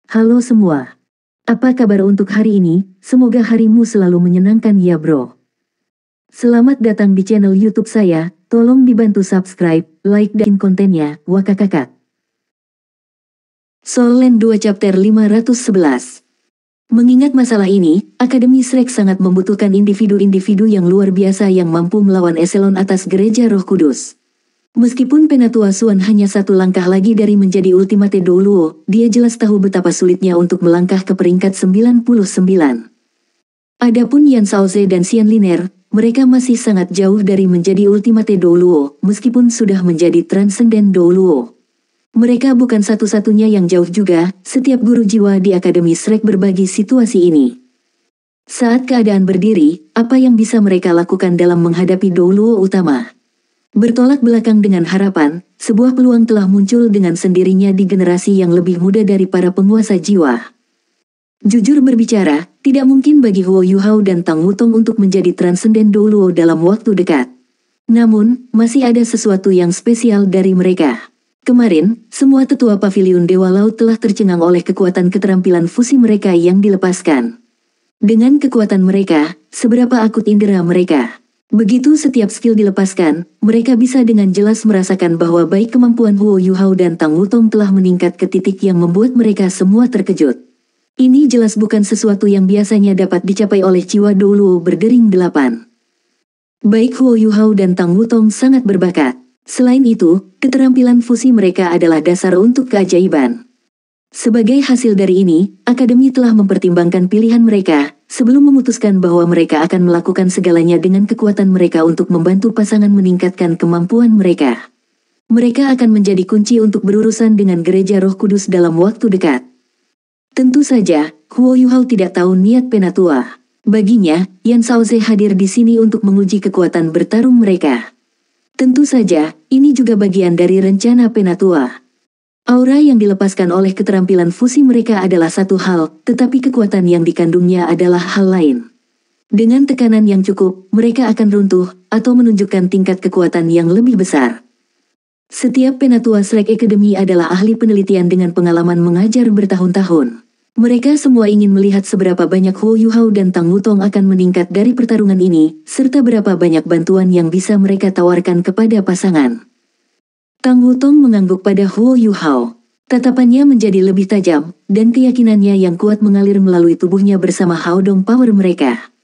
Halo semua. Apa kabar untuk hari ini? Semoga harimu selalu menyenangkan ya bro. Selamat datang di channel YouTube saya. Tolong dibantu subscribe, like dan kontennya. Wakakakak. Soul Land 2 Chapter 511. Mengingat masalah ini, Akademi Shrek sangat membutuhkan individu-individu yang luar biasa yang mampu melawan eselon atas Gereja Roh Kudus. Meskipun Penatua Suan hanya satu langkah lagi dari menjadi Ultimate Douluo, dia jelas tahu betapa sulitnya untuk melangkah ke peringkat 99. Adapun Yan Shaoze dan Xian Liner, mereka masih sangat jauh dari menjadi Ultimate Douluo, meskipun sudah menjadi Transcendent Douluo. Mereka bukan satu-satunya yang jauh juga, setiap guru jiwa di Akademi Shrek berbagi situasi ini. Saat keadaan berdiri, apa yang bisa mereka lakukan dalam menghadapi Douluo utama? Bertolak belakang dengan harapan, sebuah peluang telah muncul dengan sendirinya di generasi yang lebih muda dari para penguasa jiwa. Jujur berbicara, tidak mungkin bagi Huo Yuhao dan Tang Wutong untuk menjadi Transcendent Douluo dalam waktu dekat. Namun, masih ada sesuatu yang spesial dari mereka. Kemarin, semua tetua pavilion Dewa Laut telah tercengang oleh kekuatan keterampilan fusi mereka yang dilepaskan. Dengan kekuatan mereka, seberapa akut indera mereka. Begitu setiap skill dilepaskan, mereka bisa dengan jelas merasakan bahwa baik kemampuan Huo Yuhao dan Tang Wutong telah meningkat ke titik yang membuat mereka semua terkejut. Ini jelas bukan sesuatu yang biasanya dapat dicapai oleh jiwa Douluo berdering 8. Baik Huo Yuhao dan Tang Wutong sangat berbakat. Selain itu, keterampilan fusi mereka adalah dasar untuk keajaiban. Sebagai hasil dari ini, Akademi telah mempertimbangkan pilihan mereka, sebelum memutuskan bahwa mereka akan melakukan segalanya dengan kekuatan mereka untuk membantu pasangan meningkatkan kemampuan mereka. Mereka akan menjadi kunci untuk berurusan dengan Gereja Roh Kudus dalam waktu dekat. Tentu saja, Huo Yuhao tidak tahu niat Penatua. Baginya, Yan Shaoze hadir di sini untuk menguji kekuatan bertarung mereka. Tentu saja, ini juga bagian dari rencana Penatua. Aura yang dilepaskan oleh keterampilan fusi mereka adalah satu hal, tetapi kekuatan yang dikandungnya adalah hal lain. Dengan tekanan yang cukup, mereka akan runtuh, atau menunjukkan tingkat kekuatan yang lebih besar. Setiap Penatua Shrek Academy adalah ahli penelitian dengan pengalaman mengajar bertahun-tahun. Mereka semua ingin melihat seberapa banyak Huo Yuhao dan Tang Wutong akan meningkat dari pertarungan ini, serta berapa banyak bantuan yang bisa mereka tawarkan kepada pasangan. Tang Wutong mengangguk pada Huo Yuhao. Tatapannya menjadi lebih tajam, dan keyakinannya yang kuat mengalir melalui tubuhnya bersama Haodong Power mereka.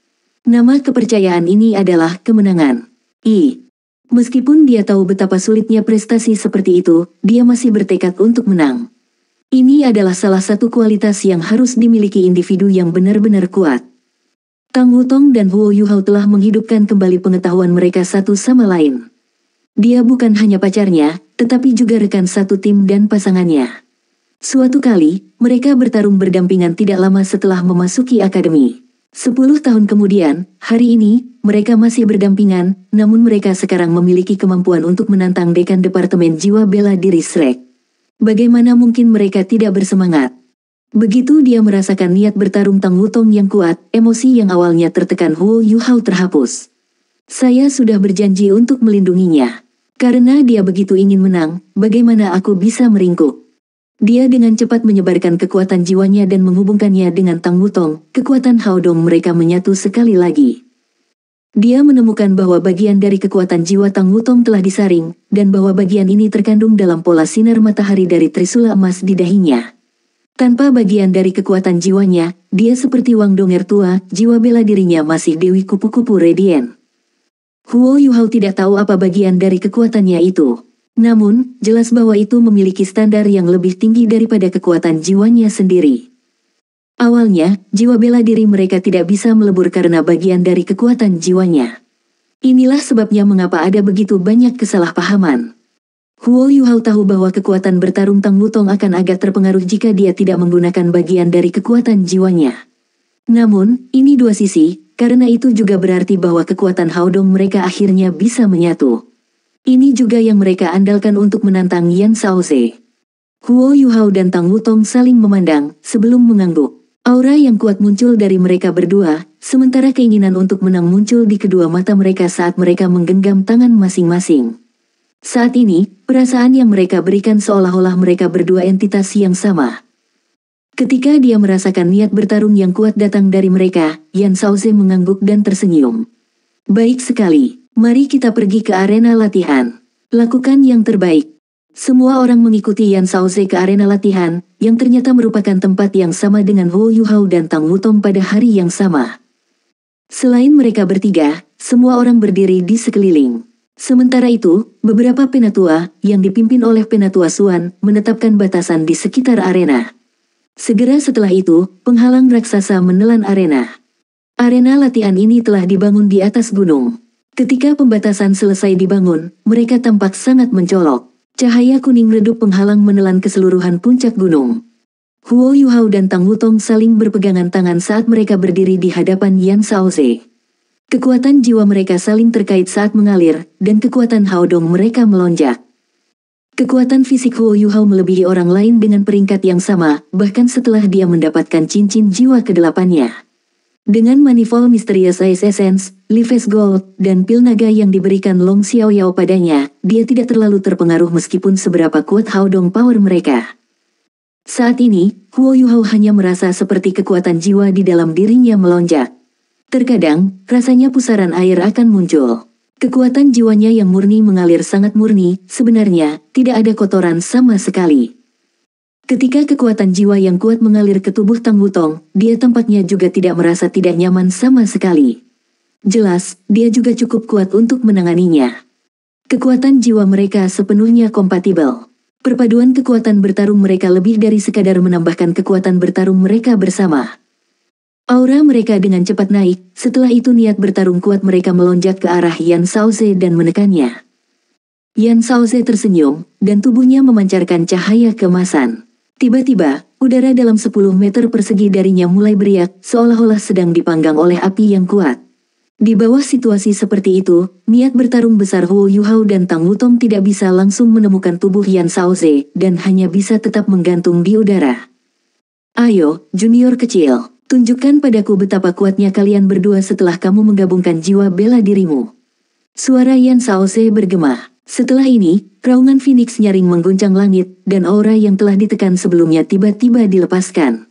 Nama kepercayaan ini adalah kemenangan. Meskipun dia tahu betapa sulitnya prestasi seperti itu, dia masih bertekad untuk menang. Ini adalah salah satu kualitas yang harus dimiliki individu yang benar-benar kuat. Tang Wutong dan Huo Yuhao telah menghidupkan kembali pengetahuan mereka satu sama lain. Dia bukan hanya pacarnya, tetapi juga rekan satu tim dan pasangannya. Suatu kali, mereka bertarung berdampingan tidak lama setelah memasuki akademi. 10 tahun kemudian, hari ini, mereka masih berdampingan, namun mereka sekarang memiliki kemampuan untuk menantang dekan Departemen Jiwa Bela Diri Shrek. Bagaimana mungkin mereka tidak bersemangat? Begitu dia merasakan niat bertarung Tang Wutong yang kuat, emosi yang awalnya tertekan Huo Yuhao terhapus. Saya sudah berjanji untuk melindunginya. Karena dia begitu ingin menang, bagaimana aku bisa meringkuk? Dia dengan cepat menyebarkan kekuatan jiwanya dan menghubungkannya dengan Tang Wutong, kekuatan Haodong mereka menyatu sekali lagi. Dia menemukan bahwa bagian dari kekuatan jiwa Tang Wutong telah disaring, dan bahwa bagian ini terkandung dalam pola sinar matahari dari trisula emas di dahinya. Tanpa bagian dari kekuatan jiwanya, dia seperti Wang Donger tua, jiwa bela dirinya masih Dewi Kupu-Kupu Radiant. Huo Yuhao tidak tahu apa bagian dari kekuatannya itu. Namun, jelas bahwa itu memiliki standar yang lebih tinggi daripada kekuatan jiwanya sendiri. Awalnya, jiwa bela diri mereka tidak bisa melebur karena bagian dari kekuatan jiwanya. Inilah sebabnya mengapa ada begitu banyak kesalahpahaman. Huo Yuhao tahu bahwa kekuatan bertarung Tang Wutong akan agak terpengaruh jika dia tidak menggunakan bagian dari kekuatan jiwanya. Namun, ini dua sisi, karena itu juga berarti bahwa kekuatan Haodong mereka akhirnya bisa menyatu. Ini juga yang mereka andalkan untuk menantang Yan Shaoze. Huo Yuhao dan Tang Wutong saling memandang, sebelum mengangguk. Aura yang kuat muncul dari mereka berdua, sementara keinginan untuk menang muncul di kedua mata mereka saat mereka menggenggam tangan masing-masing. Saat ini, perasaan yang mereka berikan seolah-olah mereka berdua entitas yang sama. Ketika dia merasakan niat bertarung yang kuat datang dari mereka, Yan Shaoze mengangguk dan tersenyum. Baik sekali, mari kita pergi ke arena latihan. Lakukan yang terbaik. Semua orang mengikuti Yan Shaoze ke arena latihan, yang ternyata merupakan tempat yang sama dengan Huo Yuhao dan Tang Wutong pada hari yang sama. Selain mereka bertiga, semua orang berdiri di sekeliling. Sementara itu, beberapa penatua, yang dipimpin oleh Penatua Xuan, menetapkan batasan di sekitar arena. Segera setelah itu, penghalang raksasa menelan arena. Arena latihan ini telah dibangun di atas gunung. Ketika pembatasan selesai dibangun, mereka tampak sangat mencolok. Cahaya kuning redup penghalang menelan keseluruhan puncak gunung. Huo Yuhao dan Tang Wutong saling berpegangan tangan saat mereka berdiri di hadapan Yan Shaoze. Kekuatan jiwa mereka saling terkait saat mengalir, dan kekuatan Haodong mereka melonjak. Kekuatan fisik Huo Yuhao melebihi orang lain dengan peringkat yang sama, bahkan setelah dia mendapatkan cincin jiwa ke-8-nya. Dengan manifold Mysterious Ice Essence, Lives Gold, dan pil naga yang diberikan Long Xiaoyao padanya, dia tidak terlalu terpengaruh meskipun seberapa kuat Haodong power mereka. Saat ini, Huo Yuhao hanya merasa seperti kekuatan jiwa di dalam dirinya melonjak. Terkadang, rasanya pusaran air akan muncul. Kekuatan jiwanya yang murni mengalir sangat murni, sebenarnya, tidak ada kotoran sama sekali. Ketika kekuatan jiwa yang kuat mengalir ke tubuh Tang Wutong, dia tampaknya juga tidak merasa tidak nyaman sama sekali. Jelas, dia juga cukup kuat untuk menanganinya. Kekuatan jiwa mereka sepenuhnya kompatibel. Perpaduan kekuatan bertarung mereka lebih dari sekadar menambahkan kekuatan bertarung mereka bersama. Aura mereka dengan cepat naik, setelah itu niat bertarung kuat mereka melonjak ke arah Yan Shaoze dan menekannya. Yan Shaoze tersenyum, dan tubuhnya memancarkan cahaya keemasan. Tiba-tiba, udara dalam 10 meter persegi darinya mulai beriak, seolah-olah sedang dipanggang oleh api yang kuat. Di bawah situasi seperti itu, niat bertarung besar Huo Yuhao dan Tang Wutong tidak bisa langsung menemukan tubuh Yan Shaoze, dan hanya bisa tetap menggantung di udara. Ayo, junior kecil. Tunjukkan padaku betapa kuatnya kalian berdua setelah kamu menggabungkan jiwa bela dirimu. Suara Yan Shaoze bergema. Setelah ini, raungan Phoenix nyaring mengguncang langit, dan aura yang telah ditekan sebelumnya tiba-tiba dilepaskan.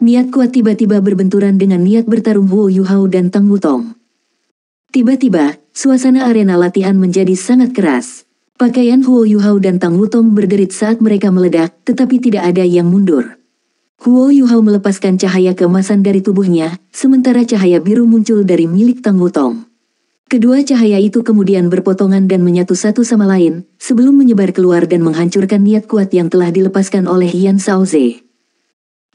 Niat kuat tiba-tiba berbenturan dengan niat bertarung Huo Yuhao dan Tang Wutong. Tiba-tiba, suasana arena latihan menjadi sangat keras. Pakaian Huo Yuhao dan Tang Wutong berderit saat mereka meledak, tetapi tidak ada yang mundur. Huo Yuhao melepaskan cahaya keemasan dari tubuhnya, sementara cahaya biru muncul dari milik Tang Wutong. Kedua cahaya itu kemudian berpotongan dan menyatu satu sama lain, sebelum menyebar keluar dan menghancurkan niat kuat yang telah dilepaskan oleh Yan Shaoze.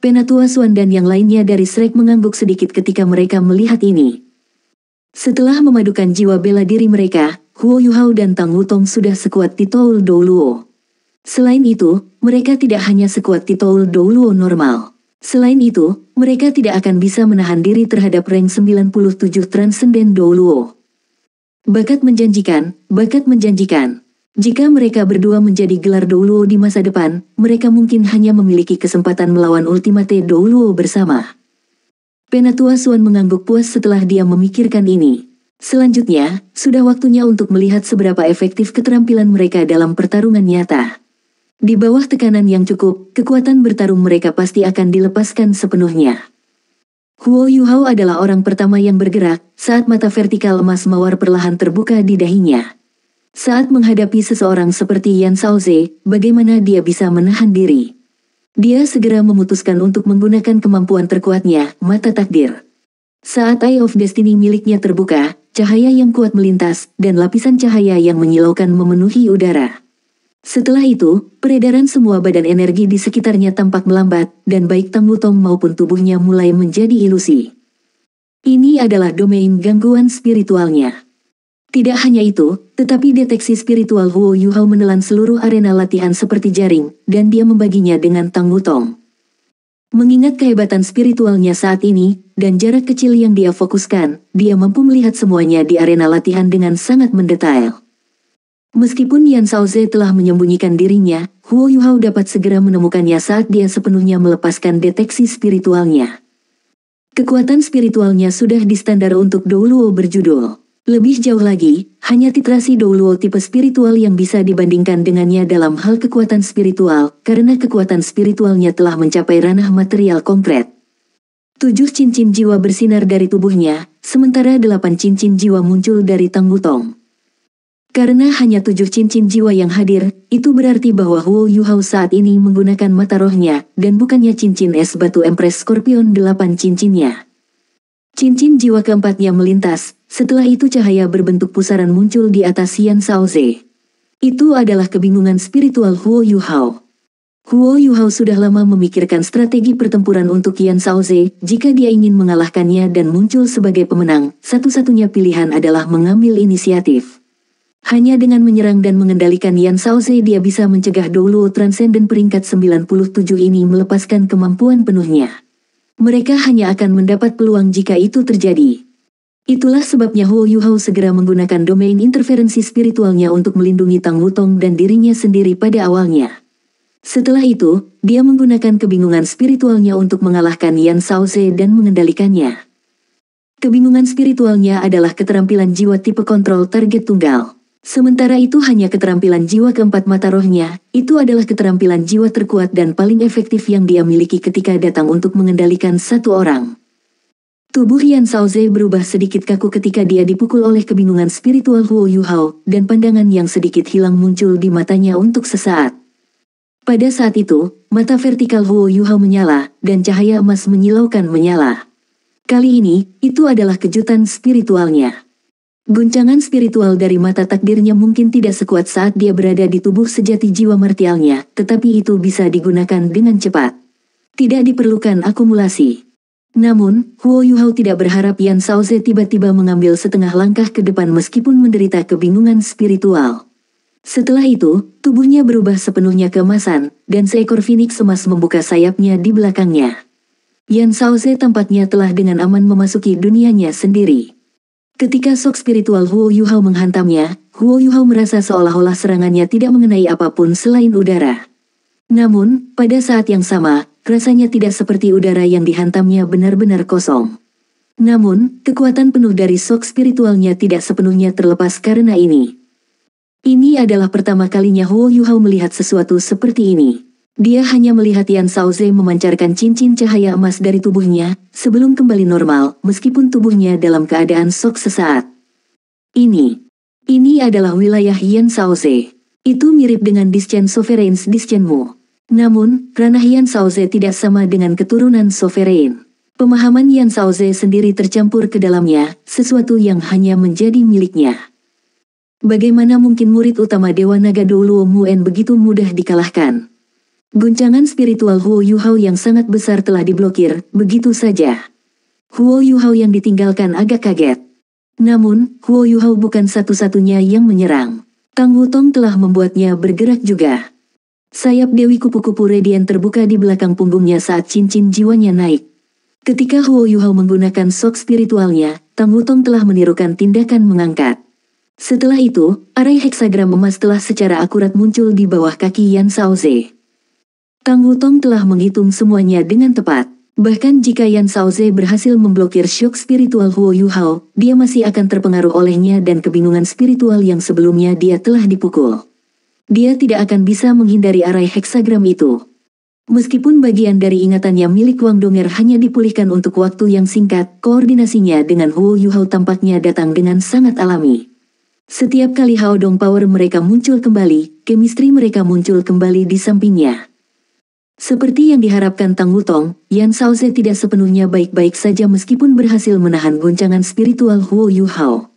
Penatua Xuan dan yang lainnya dari Shrek mengangguk sedikit ketika mereka melihat ini. Setelah memadukan jiwa bela diri mereka, Huo Yuhao dan Tang Wutong sudah sekuat Titoul Douluo. Selain itu, mereka tidak hanya sekuat Titoul Douluo normal. Selain itu, mereka tidak akan bisa menahan diri terhadap rank 97 Transcendent Douluo. Bakat menjanjikan, bakat menjanjikan. Jika mereka berdua menjadi gelar Douluo di masa depan, mereka mungkin hanya memiliki kesempatan melawan Ultimate Douluo bersama. Penatua Xuan mengangguk puas setelah dia memikirkan ini. Selanjutnya, sudah waktunya untuk melihat seberapa efektif keterampilan mereka dalam pertarungan nyata. Di bawah tekanan yang cukup, kekuatan bertarung mereka pasti akan dilepaskan sepenuhnya. Huo Yuhao adalah orang pertama yang bergerak, saat mata vertikal emas mawar perlahan terbuka di dahinya. Saat menghadapi seseorang seperti Yan Shaoze, bagaimana dia bisa menahan diri? Dia segera memutuskan untuk menggunakan kemampuan terkuatnya, mata takdir. Saat Eye of Destiny miliknya terbuka, cahaya yang kuat melintas, dan lapisan cahaya yang menyilaukan memenuhi udara. Setelah itu, peredaran semua badan energi di sekitarnya tampak melambat, dan baik Tang Wutong maupun tubuhnya mulai menjadi ilusi. Ini adalah domain gangguan spiritualnya. Tidak hanya itu, tetapi deteksi spiritual Huo Yuhao menelan seluruh arena latihan seperti jaring, dan dia membaginya dengan Tang Wutong. Mengingat kehebatan spiritualnya saat ini, dan jarak kecil yang dia fokuskan, dia mampu melihat semuanya di arena latihan dengan sangat mendetail. Meskipun Yan Shaoze telah menyembunyikan dirinya, Huo Yuhao dapat segera menemukannya saat dia sepenuhnya melepaskan deteksi spiritualnya. Kekuatan spiritualnya sudah di standar untuk Douluo berjudul. Lebih jauh lagi, hanya Titrasi Douluo tipe spiritual yang bisa dibandingkan dengannya dalam hal kekuatan spiritual, karena kekuatan spiritualnya telah mencapai ranah material konkret. 7 cincin jiwa bersinar dari tubuhnya, sementara 8 cincin jiwa muncul dari Tang Wutong. Karena hanya 7 cincin jiwa yang hadir, itu berarti bahwa Huo Yuhao saat ini menggunakan mata rohnya, dan bukannya cincin es batu Empress Scorpion 8 cincinnya. Cincin jiwa keempatnya melintas, setelah itu cahaya berbentuk pusaran muncul di atas Yan Shaoze. Itu adalah kebingungan spiritual Huo Yuhao. Huo Yuhao sudah lama memikirkan strategi pertempuran untuk Yan Shaoze. Jika dia ingin mengalahkannya dan muncul sebagai pemenang, satu-satunya pilihan adalah mengambil inisiatif. Hanya dengan menyerang dan mengendalikan Yan Shaoze dia bisa mencegah Douluo Transcendent peringkat 97 ini melepaskan kemampuan penuhnya. Mereka hanya akan mendapat peluang jika itu terjadi. Itulah sebabnya Huo Yuhao segera menggunakan domain interferensi spiritualnya untuk melindungi Tang Wutong dan dirinya sendiri pada awalnya. Setelah itu, dia menggunakan kebingungan spiritualnya untuk mengalahkan Yan Shaoze dan mengendalikannya. Kebingungan spiritualnya adalah keterampilan jiwa tipe kontrol target tunggal. Sementara itu hanya keterampilan jiwa keempat mata rohnya, itu adalah keterampilan jiwa terkuat dan paling efektif yang dia miliki ketika datang untuk mengendalikan satu orang. Tubuh Yan Shaoze berubah sedikit kaku ketika dia dipukul oleh kebingungan spiritual Huo Yuhao, dan pandangan yang sedikit hilang muncul di matanya untuk sesaat. Pada saat itu, mata vertikal Huo Yuhao menyala, dan cahaya emas menyilaukan menyala. Kali ini, itu adalah kejutan spiritualnya. Guncangan spiritual dari mata takdirnya mungkin tidak sekuat saat dia berada di tubuh sejati jiwa martialnya, tetapi itu bisa digunakan dengan cepat. Tidak diperlukan akumulasi. Namun, Huo Yuhao tidak berharap Yan Shaoze tiba-tiba mengambil setengah langkah ke depan meskipun menderita kebingungan spiritual. Setelah itu, tubuhnya berubah sepenuhnya keemasan, dan seekor phoenix emas membuka sayapnya di belakangnya. Yan Shaoze tampaknya telah dengan aman memasuki dunianya sendiri. Ketika shock spiritual Huo Yuhao menghantamnya, Huo Yuhao merasa seolah-olah serangannya tidak mengenai apapun selain udara. Namun, pada saat yang sama, rasanya tidak seperti udara yang dihantamnya benar-benar kosong. Namun, kekuatan penuh dari shock spiritualnya tidak sepenuhnya terlepas karena ini. Ini adalah pertama kalinya Huo Yuhao melihat sesuatu seperti ini. Dia hanya melihat Yan Shaoze memancarkan cincin cahaya emas dari tubuhnya, sebelum kembali normal, meskipun tubuhnya dalam keadaan shock sesaat. Ini adalah wilayah Yan Shaoze. Itu mirip dengan Discen Sovereigns Discenmu. Namun, ranah Yan Shaoze tidak sama dengan keturunan Sovereign. Pemahaman Yan Shaoze sendiri tercampur ke dalamnya, sesuatu yang hanya menjadi miliknya. Bagaimana mungkin murid utama Dewa Naga Douluo Muen begitu mudah dikalahkan? Guncangan spiritual Huo Yuhao yang sangat besar telah diblokir, begitu saja. Huo Yuhao yang ditinggalkan agak kaget. Namun, Huo Yuhao bukan satu-satunya yang menyerang. Tang Wutong telah membuatnya bergerak juga. Sayap Dewi kupu-kupu radian terbuka di belakang punggungnya saat cincin jiwanya naik. Ketika Huo Yuhao menggunakan shock spiritualnya, Tang Wutong telah menirukan tindakan mengangkat. Setelah itu, arai heksagram emas telah secara akurat muncul di bawah kaki Yan Shaoze. Tang Wutong telah menghitung semuanya dengan tepat. Bahkan jika Yan Shaoze berhasil memblokir shock spiritual Huo Yuhao, dia masih akan terpengaruh olehnya dan kebingungan spiritual yang sebelumnya dia telah dipukul. Dia tidak akan bisa menghindari arai heksagram itu. Meskipun bagian dari ingatannya milik Wang Donger hanya dipulihkan untuk waktu yang singkat, koordinasinya dengan Huo Yuhao tampaknya datang dengan sangat alami. Setiap kali Hao Dong Power mereka muncul kembali, chemistry mereka muncul kembali di sampingnya. Seperti yang diharapkan Tang Wutong, Yan Shaoze tidak sepenuhnya baik-baik saja meskipun berhasil menahan goncangan spiritual Huo Yuhao.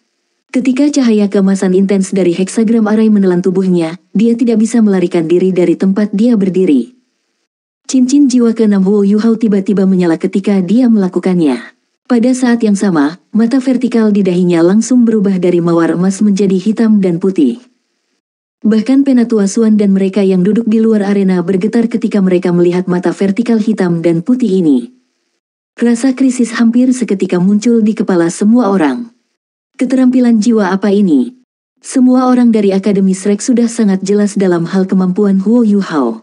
Ketika cahaya keemasan intens dari heksagram arai menelan tubuhnya, dia tidak bisa melarikan diri dari tempat dia berdiri. Cincin jiwa ke-6 Huo Yuhao tiba-tiba menyala ketika dia melakukannya. Pada saat yang sama, mata vertikal di dahinya langsung berubah dari mawar emas menjadi hitam dan putih. Bahkan Penatua Suan dan mereka yang duduk di luar arena bergetar ketika mereka melihat mata vertikal hitam dan putih ini. Rasa krisis hampir seketika muncul di kepala semua orang. Keterampilan jiwa apa ini? Semua orang dari Akademi Shrek sudah sangat jelas dalam hal kemampuan Huo Yuhao.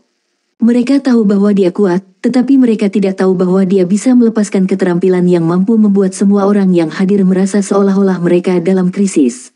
Mereka tahu bahwa dia kuat, tetapi mereka tidak tahu bahwa dia bisa melepaskan keterampilan yang mampu membuat semua orang yang hadir merasa seolah-olah mereka dalam krisis.